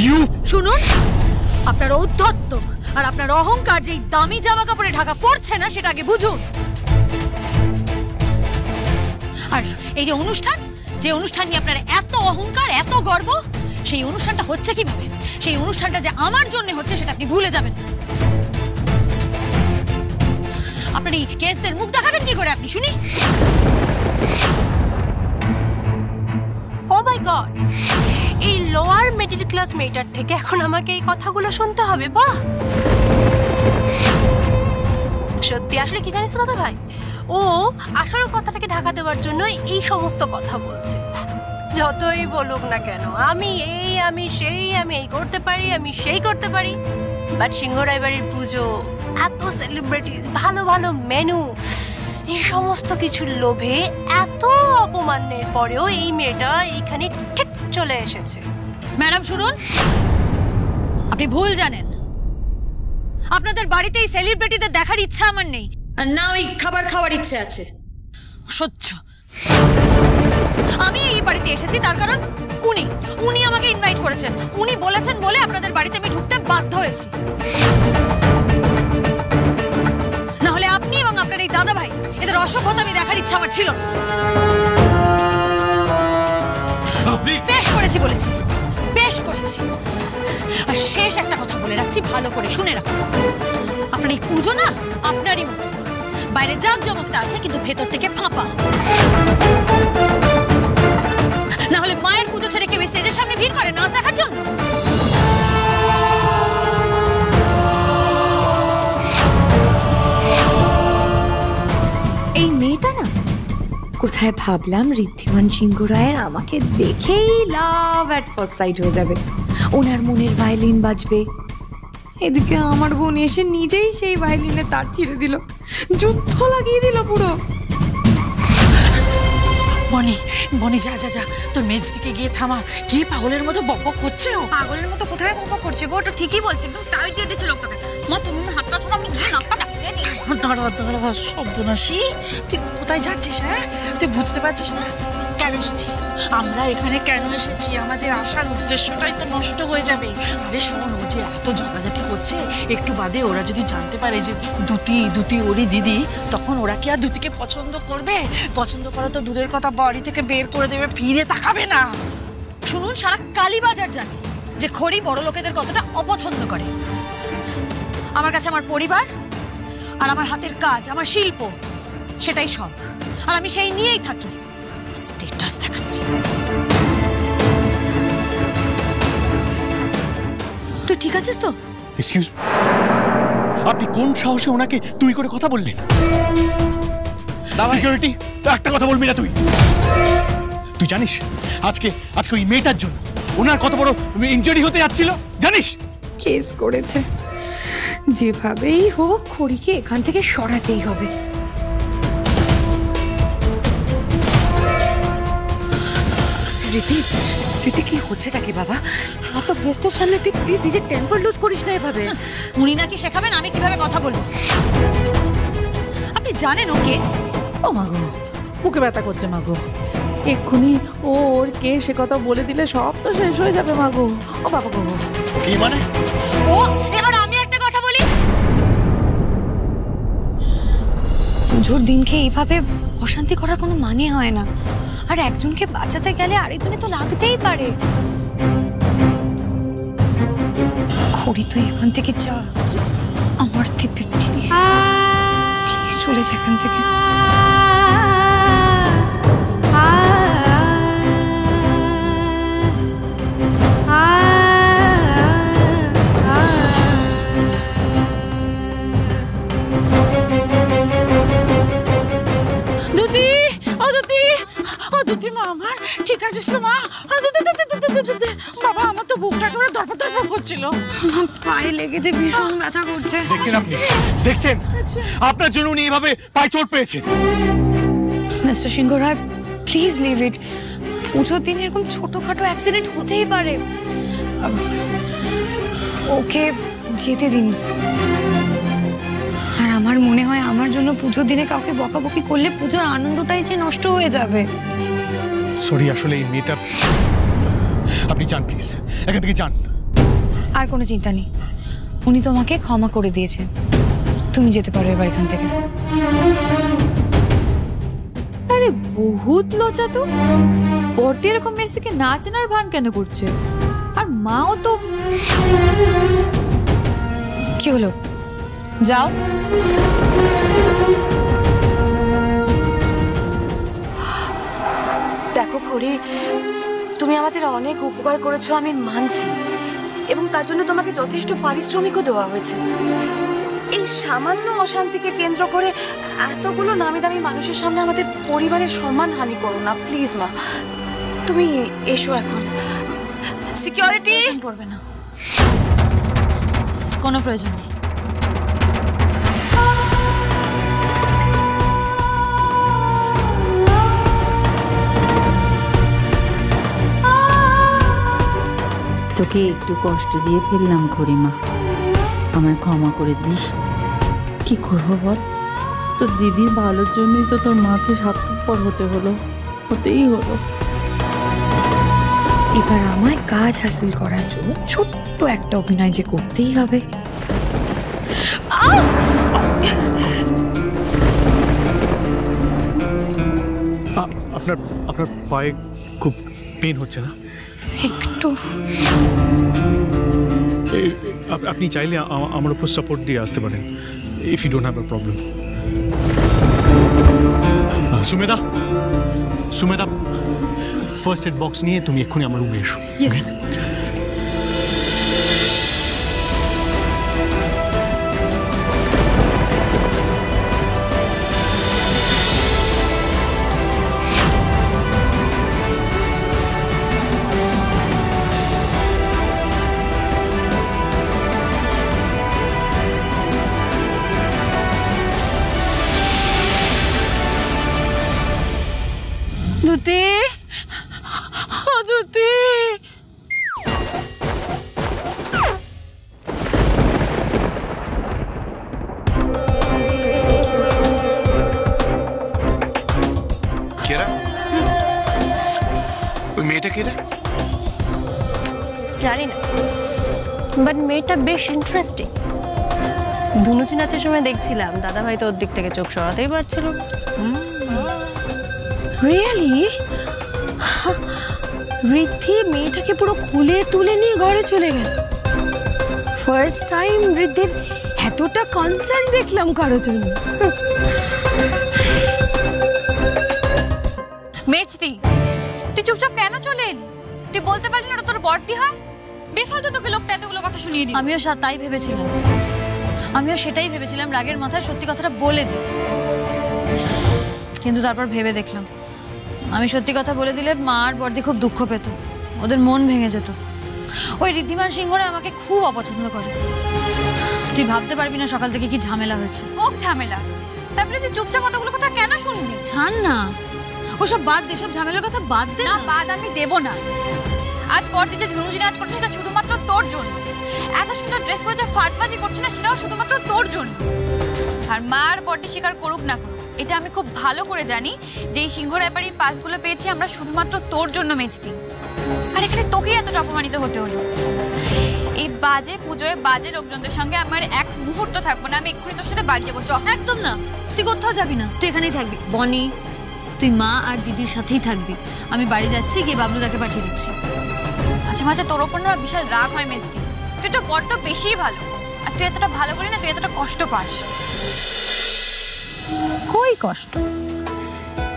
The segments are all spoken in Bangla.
ইউ শুনুন, আপনার ঔদ্ধত্য আর আপনার অহংকার যেই দামি জামা কাপড়ে ঢাকা পড়ছে না সেটা আগে বুঝুন। আর এই যে অনুষ্ঠান, যে অনুষ্ঠান নিয়ে আপনার এত অহংকার, এত গর্ব, সেই অনুষ্ঠানটা হচ্ছে কিভাবে, সেই অনুষ্ঠানটা যে আমার জন্য হচ্ছে সেটা আপনি ভুলে যাবেন। আপনার এই কেসদের মুখ দেখাবেন কি করে আপনি শুনি? ও মাই গড, এই লোয়ার মিডল ক্লাস মেয়েটার থেকে এখন আমাকে এই কথাগুলো শুনতে হবে? বাহ, সত্যি। আসলে কি জানিস দাদা ভাই, ও আসল কথাটাকে ঢাকা দেওয়ার জন্য এই সমস্ত কথা বলছে। যতই বলুক না কেন, আমি এই, আমি সেই, আমি এই করতে পারি, আমি সেই করতে পারি, বাট সিংহরায় বাড়ির পুজো, এত সেলিব্রিটি, ভালো ভালো মেনু, এই সমস্ত কিছুর লোভে এত অপমানের পরেও এই মেয়েটা এইখানে ঠিক চলে এসেছে। ম্যাডাম শুনুন, আপনি ভুল জানেন। আপনাদের বাড়িতে এই সেলিব্রিটিদের দেখার ইচ্ছা আমার নেই, আর না ওই খাবার খাওয়ার ইচ্ছে আছে। সহ্য। আমি এই বাড়িতে এসেছি তার কারণ উনি আমাকে ইনভাইট করেছেন, উনি বলেছেন বলে আপনাদের বাড়িতে আমি ঢুকতে বাধ্য হয়েছি। না হলে আপনি এবং আপনার এই দাদা ভাই এদের অসভ্যতা আমি দেখার ইচ্ছা আমার ছিল। বেশ করেছি বলেছি, বেশ করেছি। আর শেষ একটা কথা বলে রাখছি, ভালো করে শুনে রাখুন। আপনার এই পুজো না আপনারই মতো, বাইরে জাঁকজমকটা আছে কিন্তু ভেতর থেকে ফাঁপা। না হলে মায়ের পুজো ছেড়ে কেউ স্টেজের সামনে ভিড় করে নাচ দেখার জন্য? এই মেয়েটা না, কোথায় ভাবলাম ঋদ্ধিমান সিংহ রায়ের আমাকে দেখেই লাভ অ্যাট ফার্স্ট সাইট হয়ে যাবে, ওনার মনের ভায়োলিন বাজবে। এদিকে আমার বোন এসে নিজেই সেই ভায়োলিনে তার ছিঁড়ে দিল, যুদ্ধ লাগিয়ে দিল পুরো। বনি বনি, যা যা যা, তোর মেজ দিকে গিয়ে থামা। কি পাগলের মতো বকবক করছে ও? পাগলের মতো কোথায় বকবক করছে গো? ওটা ঠিকই বলছে, একদম টাইট দিয়ে দিচ্ছে লোকটাকে। মা তুমি হাতটা ছাড়া, আমি নাকটা ডাকিয়ে দিই। দাঁড়া দাঁড়া, সর্বনাশী, তুই কোথায় যাচ্ছিস? হ্যাঁ, তুই বুঝতে পারছিস না কেন এসেছি আমরা এখানে? কেন এসেছি? আমাদের আসার উদ্দেশ্যটাই তো নষ্ট হয়ে যাবে। আরে শোন, ও যে এত ঝগড়াঝাটি করছে, একটু বাদে ওরা যদি জানতে পারে যে দুতি ওরই দিদি, তখন ওরা কি আর দুতিকে পছন্দ করবে? পছন্দ করা তো দূরের কথা, বাড়ি থেকে বের করে দেবে, ফিরে তাকাবে না। শুনুন, সারা কালীবাজার জানে যে খড়ি বড় লোকেদের কতটা অপছন্দ করে। আমার কাছে আমার পরিবার আর আমার হাতের কাজ, আমার শিল্প, সেটাই সব। আর আমি সেই নিয়েই থাকি। স্ট্যাটাস দেখাচ্ছি। তুই ঠিক আছিস তো? এক্সকিউজ, আপনি কোন সাহসে ওনাকে তুই করে কথা বললেন? সিকিউরিটি, একটা কথা বলবি না তুই? তুই জানিস আজকে ওই মেয়েটার জন্য ওনার কত বড় ইনজুরি হতে যাচ্ছিল জানিস? কেস করেছে, যেভাবেই হোক খড়িকে এখান থেকে সরাতেই হবে। রীতি, কি হচ্ছেটা কি বাবা? এত গেস্টের সামনে তুই প্লিজ নিজের টেম্পার লুজ করিস না এভাবে। উনি নাকি শেখাবেন আমি কিভাবে কথা বলবো। আপনি জানেন ওকে? ও মাগো, বুকে ব্যথা করছে মাগো। এক্ষুনি ওর কে সে কথা বলে দিলে সব তো শেষ হয়ে যাবে মাগো। ও বাবা গো, কি মানে? ও এবার আমি একটা কথা বলি। পুজোর দিনকে এইভাবে অশান্তি করার কোনো মানে হয় না। আর একজনকে বাঁচাতে গেলে আরেকজনে তো লাগতেই পারে। খড়ি তুই এখান থেকে যা, আমার দিব্যি প্লিজ, প্লিজ চলে যা এখান থেকে। আমার ঠিক আছিস তো মা? বাবা, আমার তো বুকটা করে ধরপড় ধরপড় করছিল, পায়ে লেগেছে, ভীষণ ব্যথা করছে। দেখছেন আপনি, দেখছেন আপনার জন্য উনি এইভাবে পায়ে চোট পেয়েছেন। Mister Sinha Roy, please leave it. পুজোর দিন এরকম ছোটখাটো অ্যাক্সিডেন্ট হতেই পারে, ওকে যেতে দিন। আর আমার মনে হয় আমার জন্য পুজোর দিনে কাউকে বকাবকি করলে পুজোর আনন্দটাই যে নষ্ট হয়ে যাবে। সরি, আসলে এই মেয়েটা, আপনি যান প্লিজ, এখান থেকে যান। আর কোনো চিন্তা নেই, উনি তোমাকে ক্ষমা করে দিয়েছেন, তুমি যেতে পারো এবার এখান থেকে। আরে বহুত লজ্জা তো, পরটি এরকম মেসিকে না চেনার ভান কেন করছে? আর মাও তো। কি হলো, যাও। দেখো খড়ি, তুমি আমাদের অনেক উপকার করেছো, আমি মানছি, এবং তার জন্য তোমাকে যথেষ্ট পারিশ্রমিকও দেওয়া হয়েছে। এই সামান্য অশান্তিকে কেন্দ্র করে এতগুলো নামি দামি মানুষের সামনে আমাদের পরিবারের সম্মান হানি করো না প্লিজ। মা, তুমি এসো এখন। সিকিউরিটি পড়বে না, কোনো প্রয়োজন নেই। তোকে একটু কষ্ট দিয়ে ফেললাম খড়িমা, আমায় ক্ষমা করে দিস। কি করবো বল, তোর দিদির ভালোর জন্যই তো তোর মাকে স্বার্থপর হতে হলো, হতেই হলো। এবার আমায় কাজ হাসিল করার জন্য ছোট্ট একটা অভিনয় যে করতেই হবে। আপনার আপনার পায়ে খুব পেন হচ্ছে না? একটু। আপনি চাইলে আমার উপর সাপোর্ট দিয়ে আসতে পারেন, if you don't have a problem. Sumedha, Sumedha, first aid box নিয়ে তুমি এক্ষুনি আমার রুমে এসো। দুতি, ও দুতি, কেরা? ওই মেয়েটা কেরা? জানি না, বাট মেয়েটা বেশ ইন্টারেস্টিং। ধুনুচি নাচের সময় দেখছিলাম, দাদা ভাই তো ওর দিক থেকে চোখ সরাতেই পারছিল। রিয়েলি? ঋদ্ধি মেয়েটাকে পুরো খুলে তুলে নিয়ে ঘরে চলে গেল। ফার্স্ট টাইম ঋদ্ধির এতটা কনসার্ন দেখলাম কারো জন্য। মেজদি, তুই চুপচাপ কেন চলে এলি? তুই বলতে পারলি না তোর বর্দি হয়? বেফালতু তোকে লোকটা এতগুলো কথা শুনিয়ে দিল। আমিও তাই ভেবেছিলাম, আমিও সেটাই ভেবেছিলাম, রাগের মাথায় সত্যি কথাটা বলে দিই। কিন্তু তারপর ভেবে দেখলাম আমি সত্যি কথা বলে দিলে মা আর বর্দি খুব দুঃখ পেত, ওদের মন ভেঙে যেত। ওই ঋদ্ধিমান সিংহরা আমাকে খুব অপছন্দ করে। তুই ভাবতে পারবি না সকাল থেকে কি ঝামেলা হয়েছে। ও ঝামেলা? তারপরে তুই চুপচাপ অতগুলো কথা কেন শুনবি? ছাড় না, ওসব বাদ দে, সব ঝামেলার কথা বাদ দে। না, বাদ আমি দেবো না। আজ বর্দি যে ধনুজি নাচ করছে সেটা শুধুমাত্র তোর জন্য। এত সুন্দর ড্রেস পরে যে ফাটবাজি করছে না, সেটাও শুধুমাত্র তোর জন্য। আর মা আর বর্দি স্বীকার করুক না করুক, এটা আমি খুব ভালো করে জানি যে এই সিংহরায় বাড়ির পাসগুলো পেয়েছি আমরা শুধুমাত্র তোর জন্য মেজদি। আর এখানে তোকেই এতটা অপমানিত হতে হলো। এই বাজে পুজোয় বাজে লোকজনদের সঙ্গে আমার এক মুহূর্ত থাকবো না। আমি এক্ষুনি তোর সাথে বাড়ি যাবো। একদম না, তুই কোথাও যাবি না, তুই এখানেই থাকবি। বনি, তুই মা আর দিদির সাথেই থাকবি। আমি বাড়ি যাচ্ছি, গিয়ে বাবলুদাকে পাঠিয়ে দিচ্ছি। মাঝে মাঝে তোর ওপর না বিশাল রাগ হয় মেজদি, তুই তো বড্ড বেশিই ভালো। আর তুই এতটা ভালো করি না, তুই এতটা কষ্ট পাস। কই কষ্ট?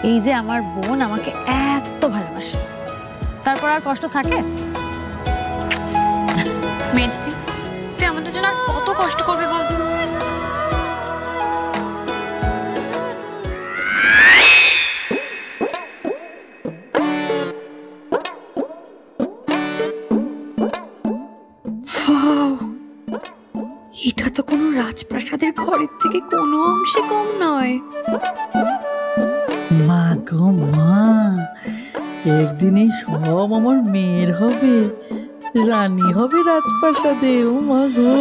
এই যে আমার বোন আমাকে এত ভালোবাসে, তারপর আর কষ্ট থাকে? মেজদি, তুই আমাদের জন্য আর কত কষ্ট করবি বলতো? এটা তো কোনো রাজপ্রাসাদের ঘরের থেকে কোনো অংশে কম নয়। মা গো মা, একদিনই সব আমার মেয়ের হবে, রানী হবে রাজপ্রাসাদে। ও মা গো।